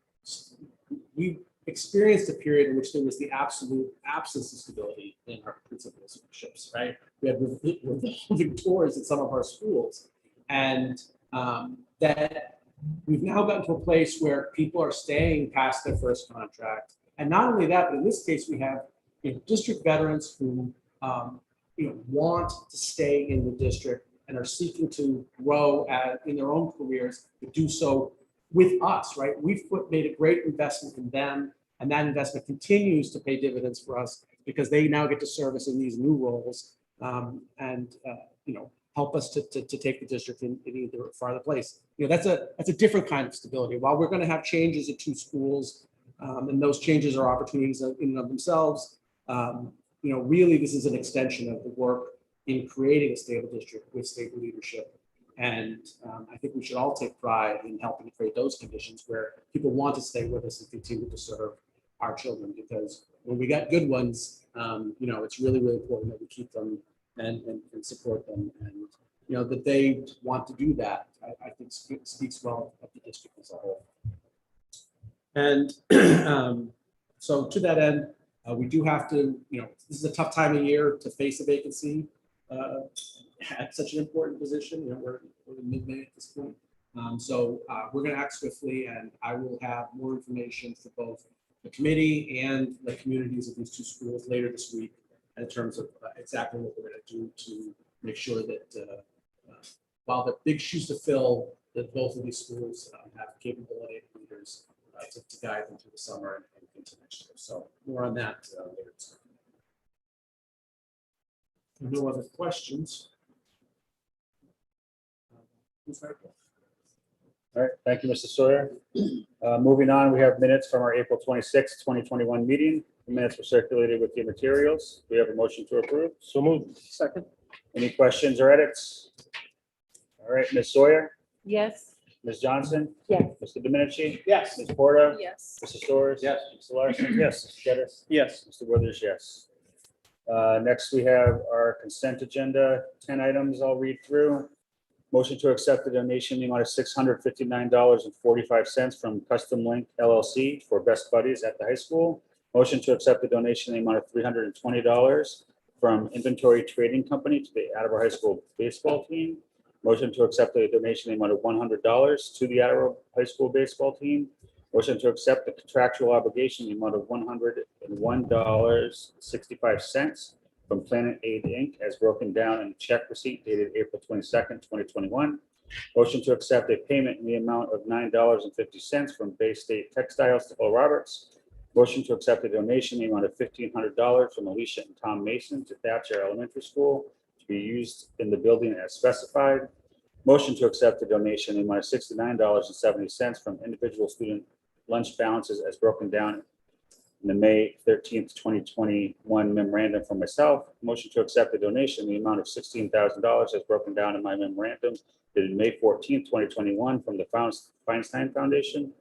We experienced a period in which there was the absolute absence of stability in our principalships, right? We had revolving doors at some of our schools, and that we've now gotten to a place where people are staying past their first contract. And not only that, but in this case, we have district veterans who want to stay in the district and are seeking to grow in their own careers, to do so with us, right? We've made a great investment in them, and that investment continues to pay dividends for us because they now get to serve us in these new roles, and help us to take the district in either farther place. That's a different kind of stability. While we're going to have changes at two schools, and those changes are opportunities in and of themselves, really this is an extension of the work in creating a stable district with stable leadership. And I think we should all take pride in helping to create those conditions where people want to stay with us and continue to serve our children, because when we got good ones, it's really, really important that we keep them and support them, and that they want to do that. I think speaks well of the district as a whole. And so to that end, we do have to, this is a tough time of year to face a vacancy at such an important position. We're in mid-May at this point. So we're going to act swiftly, and I will have more information for both the committee and the communities of these two schools later this week in terms of exactly what we're going to do to make sure that while the big shoes to fill, that both of these schools have capability leaders to guide them through the summer and into next year. So more on that later. No other questions. All right, thank you, Mr. Sawyer. Moving on, we have minutes from our April 26th, 2021 meeting. The minutes were circulated with your materials. We have a motion to approve. So moved. Second. Any questions or edits? All right, Ms. Sawyer, Yes. Ms. Johnson? Yes. Mr. Domenici? Yes. Ms. Porter? Yes. Mr. Storrs? Yes. Mr. Larson? Yes. Mr. Geddes? Yes. Mr. Withers, yes. Next, we have our consent agenda, 10 items I'll read through. Motion to accept the donation in the amount of $659.45 from Custom Link LLC for Best Buddies at the high school. Motion to accept the donation in the amount of $320 from Inventory Trading Company to the Attleboro High School baseball team. Motion to accept the donation in the amount of $100 to the Attleboro High School baseball team. Motion to accept the contractual obligation in the amount of $101.65 from Planet Aid Inc. as broken down in a check receipt dated April 22nd, 2021. Motion to accept a payment in the amount of $9.50 from Bay State Textiles to Paul Roberts. Motion to accept a donation in the amount of $1,500 from Alicia and Tom Mason to Thatcher Elementary School to be used in the building as specified. Motion to accept the donation in the amount of $69.70 from individual student lunch balances as broken down and the May 13th, 2021 memorandum from myself. Motion to accept the donation in the amount of $16,000 as broken down in my memorandum dated May 14th, 2021 from the Feinstein Foundation.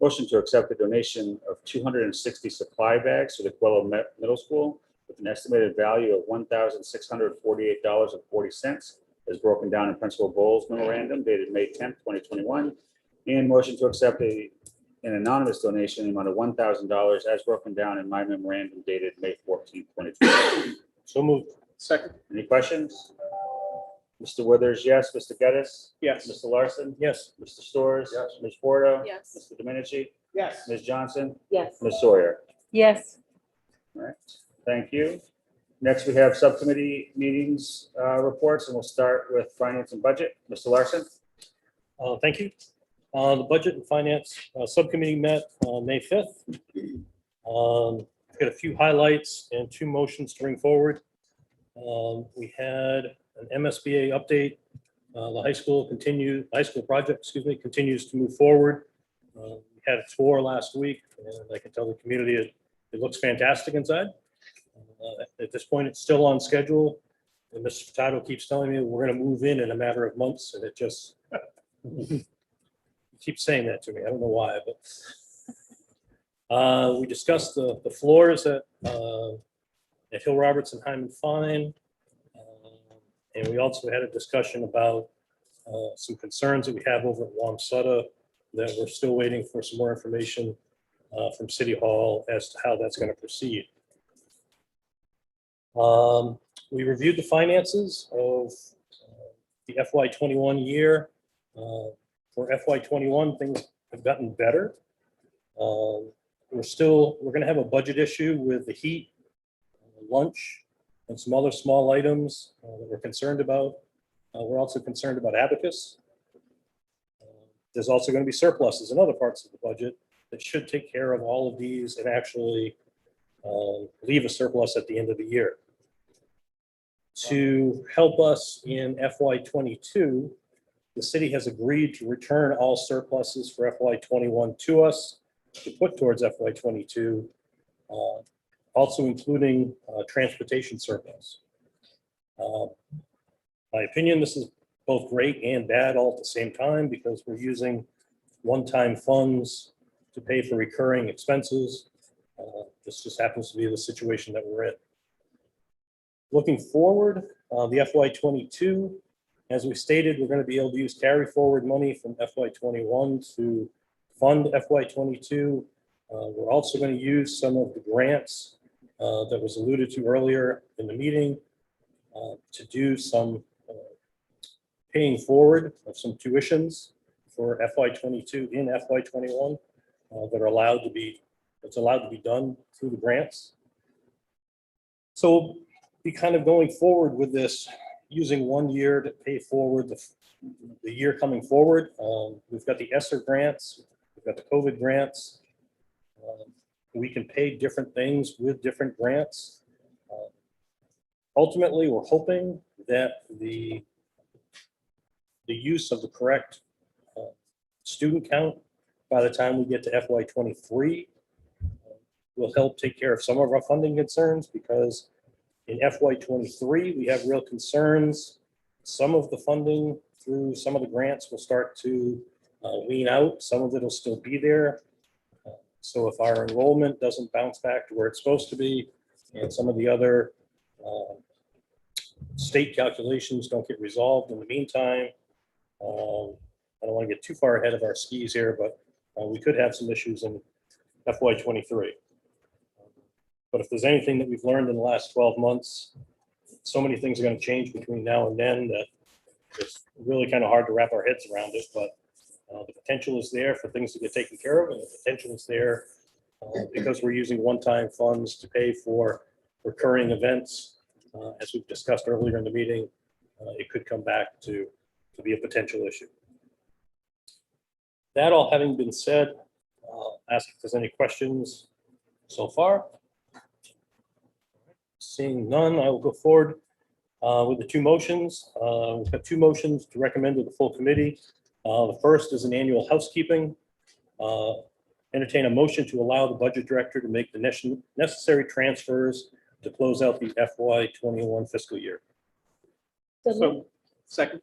Motion to accept the donation of 260 supply bags to the Quello Middle School with an estimated value of $1,648.40 as broken down in Principal Bowles memorandum dated May 10th, 2021. And motion to accept an anonymous donation in the amount of $1,000 as broken down in my memorandum dated May 14th, 2021. So moved. Second, Any questions? Mr. Withers, yes. Mr. Geddes? yes. Mr. Larson? Yes. Mr. Storrs? Yes. Ms. Porto? Yes. Mr. Domenici? Yes. Ms. Johnson? Yes. Ms. Sawyer? Yes. All right, thank you. Next, we have subcommittee meetings reports, and we'll start with finance and budget. Mr. Larson? Thank you. The Budget and Finance Subcommittee met on May 5th. Got a few highlights and two motions to bring forward. We had an MSBA update. The high school project, continues to move forward. We had a tour last week, and I can tell the community it looks fantastic inside. At this point, it's still on schedule. And Mr. Furtado keeps telling me we're going to move in a matter of months, and it just he keeps saying that to me. I don't know why, but we discussed the floors at Hill Roberts and Hyman Fine. And we also had a discussion about some concerns that we have over at Wamsutta that we're still waiting for some more information from City Hall as to how that's going to proceed. We reviewed the finances of the FY21 year. For FY21, things have gotten better. We're going to have a budget issue with the heat, lunch, and some other small items that we're concerned about. We're also concerned about abacus. There's also going to be surpluses in other parts of the budget that should take care of all of these and actually leave a surplus at the end of the year. To help us in FY22, the city has agreed to return all surpluses for FY21 to us to put towards FY22, also including transportation surplus. My opinion, this is both great and bad all at the same time because we're using one-time funds to pay for recurring expenses. This just happens to be the situation that we're in. Looking forward, the FY22, as we stated, we're going to be able to use carry forward money from FY21 to fund FY22. We're also going to use some of the grants that was alluded to earlier in the meeting to do some paying forward of some tuitions for FY22 in FY21 that are allowed to be done through the grants. So we'll be kind of going forward with this, using 1 year to pay forward the year coming forward. We've got the ESSER grants, we've got the COVID grants. We can pay different things with different grants. Ultimately, we're hoping that the use of the correct student count by the time we get to FY23 will help take care of some of our funding concerns, because in FY23, we have real concerns. Some of the funding through some of the grants will start to wean out. Some of it will still be there. So if our enrollment doesn't bounce back to where it's supposed to be, and some of the other state calculations don't get resolved in the meantime, I don't want to get too far ahead of our skis here, but we could have some issues in FY23. But if there's anything that we've learned in the last 12 months, so many things are going to change between now and then that it's really kind of hard to wrap our heads around it. But the potential is there for things to get taken care of, and the potential is there because we're using one-time funds to pay for recurring events. As we've discussed earlier in the meeting, it could come back to be a potential issue. That all having been said, ask if there's any questions so far. Seeing none, I will go forward with the two motions. We've got two motions to recommend to the full committee. The first is an annual housekeeping. entertain a motion to allow the budget director to make the necessary transfers to close out the FY 21 fiscal year. So, second.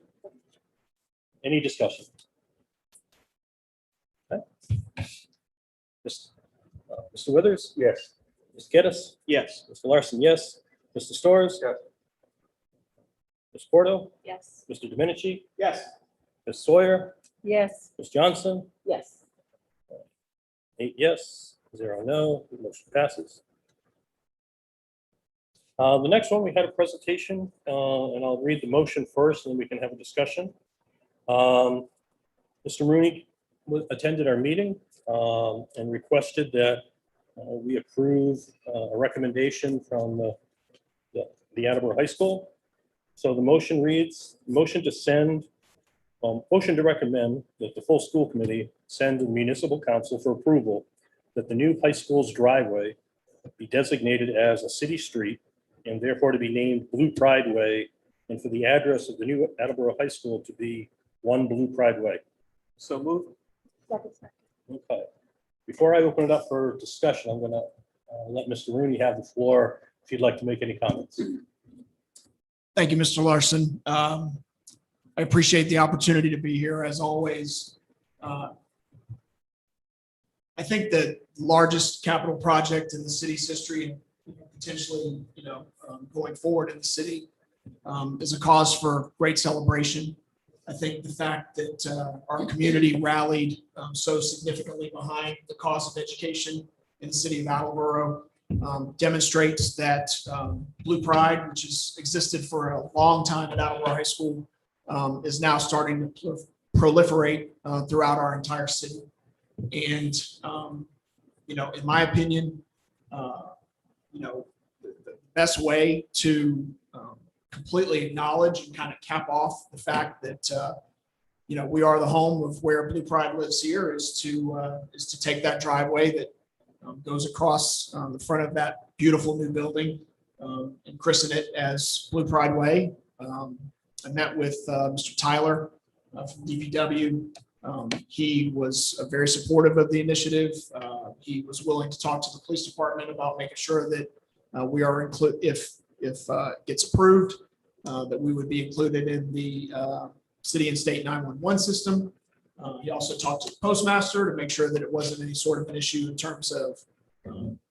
Any discussion? Okay. Mr. Withers? Yes. Ms. Geddes? Yes. Mr. Larson, yes. Mr. Storrs? Yes. Ms. Porto? Yes. Mr. Domenici? Yes. Ms. Sawyer? Yes. Ms. Johnson? Yes. 8 yes, 0 no, the motion passes. The next one, we had a presentation, and I'll read the motion first, and then we can have a discussion. Mr. Rooney attended our meeting and requested that we approve a recommendation from the Attleboro High School. So the motion reads, motion to recommend that the full school committee send to the municipal council for approval that the new high school's driveway be designated as a city street and therefore to be named Blue Pride Way, and for the address of the new Attleboro High School to be 1 Blue Pride Way. So move. Okay. Before I open it up for discussion, I'm gonna let Mr. Rooney have the floor if you'd like to make any comments. Thank you, Mr. Larson. I appreciate the opportunity to be here as always. I think the largest capital project in the city's history, and potentially, going forward in the city, is a cause for great celebration. I think the fact that our community rallied so significantly behind the cause of education in the city of Attleboro demonstrates that Blue Pride, which has existed for a long time at Attleboro High School, is now starting to proliferate throughout our entire city. And, in my opinion, the best way to completely acknowledge and kind of cap off the fact that, we are the home of where Blue Pride lives here is to take that driveway that goes across the front of that beautiful new building and christen it as Blue Pride Way. I met with Mr. Tyler from DPW. He was very supportive of the initiative. He was willing to talk to the police department about making sure that we are included, if it gets approved, that we would be included in the city and state 911 system. He also talked to the postmaster to make sure that it wasn't any sort of an issue in terms of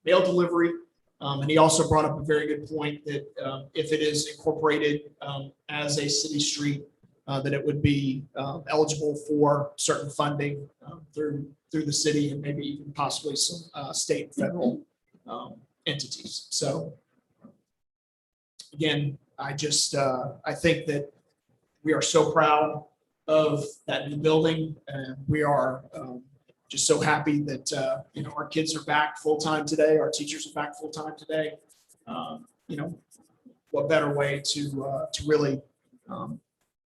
mail delivery. And he also brought up a very good point that if it is incorporated as a city street, that it would be eligible for certain funding through the city and maybe even possibly some state and federal entities. So again, I think that we are so proud of that new building, and we are just so happy that our kids are back full-time today, our teachers are back full-time today. What better way to really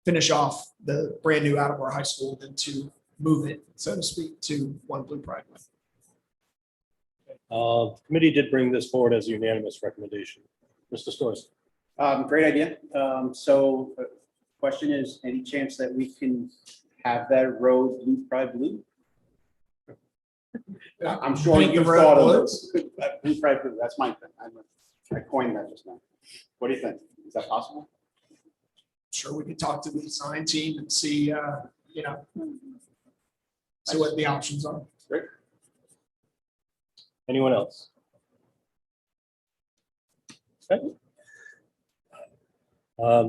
finish off the brand new Attleboro High School than to move it, so to speak, to 1 Blue Pride Way. The committee did bring this forward as a unanimous recommendation. Mr. Storrs. Great idea. So the question is, any chance that we can have that road Blue Pride Blue? I'm sure Paint the you've road thought of blue? it. Blue Pride Blue, that's my thing. I coined that just now. What do you think? Is that possible? Sure, we could talk to the design team and see, see what the options are. Great. Anyone else? Okay.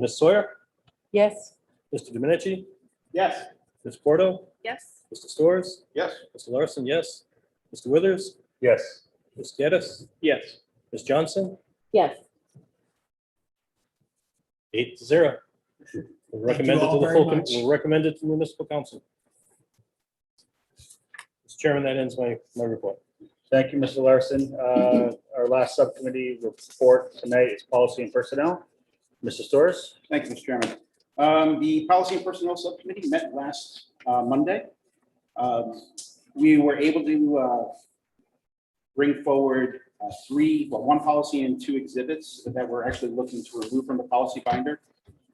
Ms. Sawyer, Yes. Mr. Domenici, Yes. Ms. Porto, Yes. Mr. Storrs, Yes. Mr. Larson, yes. Mr. Withers, Yes. Ms. Geddes, Yes. Ms. Johnson, Yes. 8-0. We'll recommend it to all the very full, much. we'll recommend it to the municipal council. Mr. Chairman, that ends my report. Thank you, Mr. Larson. Our last subcommittee report tonight is policy and personnel. Mr. Storrs. Thank you, Mr. Chairman. The Policy and Personnel Subcommittee met last Monday. We were able to bring forward one policy and 2 exhibits that we're actually looking to remove from the policy binder.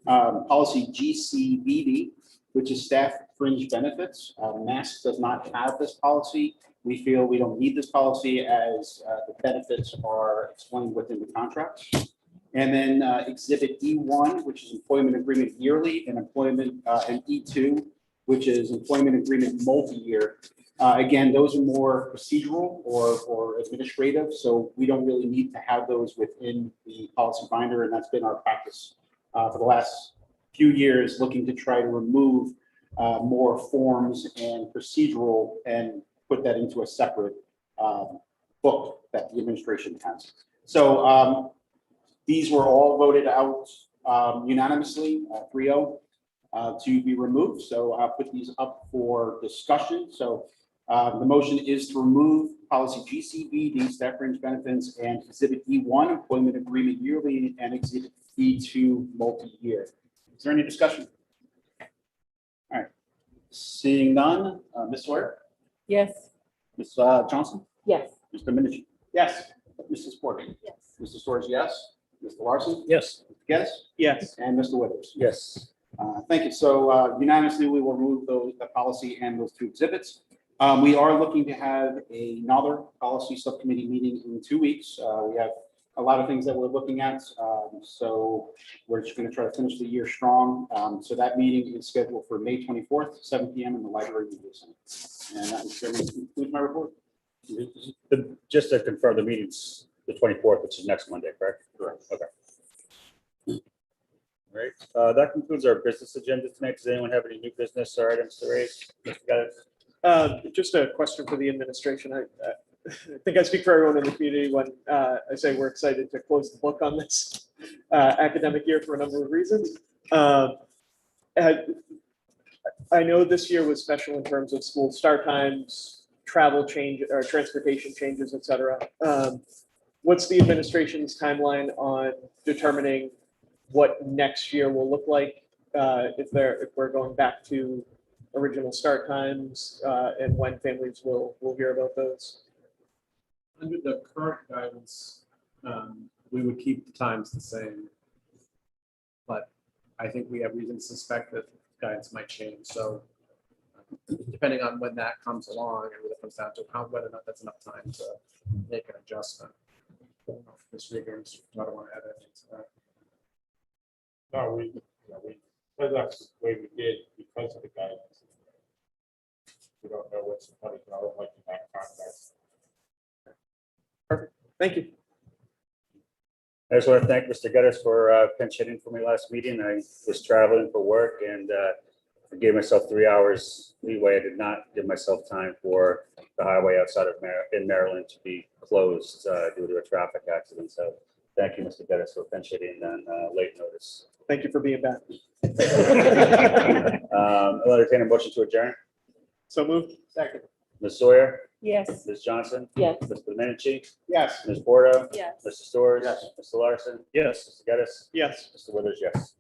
Policy GCBD which is staff fringe benefits. Mass does not have this policy. We feel we don't need this policy as the benefits are explained within the contract. And then Exhibit E1, which is employment agreement yearly, and and E2, which is employment agreement multi-year. Again, those are more procedural or administrative, so we don't really need to have those within the policy binder, and that's been our practice for the last few years, looking to try to remove more forms and procedural and put that into a separate book that the administration has. So these were all voted out unanimously, 3-0, to be removed. So I'll put these up for discussion. So the motion is to remove policy GCBD, staff fringe benefits, and Exhibit E1, employment agreement yearly, and Exhibit E2, multi-year. Is there any discussion? All right. Seeing none, Ms. Sawyer, Yes. Ms. Johnson, Yes. Mr. Minichi, Yes. Mrs. Porter, Yes. Mr. Storrs, yes, Mr. Larson, Yes. Mr. Geddes, Yes. and Mr. Withers. Yes. Thank you. So unanimously, we will remove the policy and those two exhibits. We are looking to have another policy subcommittee meeting in 2 weeks. We have a lot of things that we're looking at. So we're just going to try to finish the year strong. So that meeting is scheduled for May 24th, 7 p.m. in the library media center. And that concludes my report. Just to confirm, the meeting's the 24th, which is next Monday, correct? Correct. Okay. All right, that concludes our business agenda tonight. Does anyone have any new business or items to raise? Mr. Gaddis? Just a question for the administration. I think I speak for everyone in the community when I say we're excited to close the book on this academic year for a number of reasons. I know this year was special in terms of school start times, travel change or transportation changes, et cetera. What's the administration's timeline on determining what next year will look like if we're going back to original start times and when families will hear about those? Under the current guidance, we would keep the times the same. But I think we have reason to suspect that guidance might change. So depending on when that comes along, it really comes down to whether or not that's enough time to make an adjustment. Ms. Regan, I don't want to add anything to that. No, we that's the way we did because of the guidance. We don't know what's the money, I don't like in that context. Thank you. I just want to thank Mr. Geddes for pinch hitting for me last meeting. I was traveling for work and I gave myself 3 hours leeway. I did not give myself time for the highway outside of Maryland to be closed due to a traffic accident. So thank you, Mr. Geddes, for pinch hitting on late notice. Thank you for being back. I'll entertain a motion to adjourn. So moved. Second. Ms. Sawyer, Yes. Ms. Johnson, Yes. Mr. Minichi, Yes. Ms. Porto, Yes. Mr. Storrs, Yes. Mr. Larson, Yes. Mr. Geddes, Yes. Mr. Withers, yes.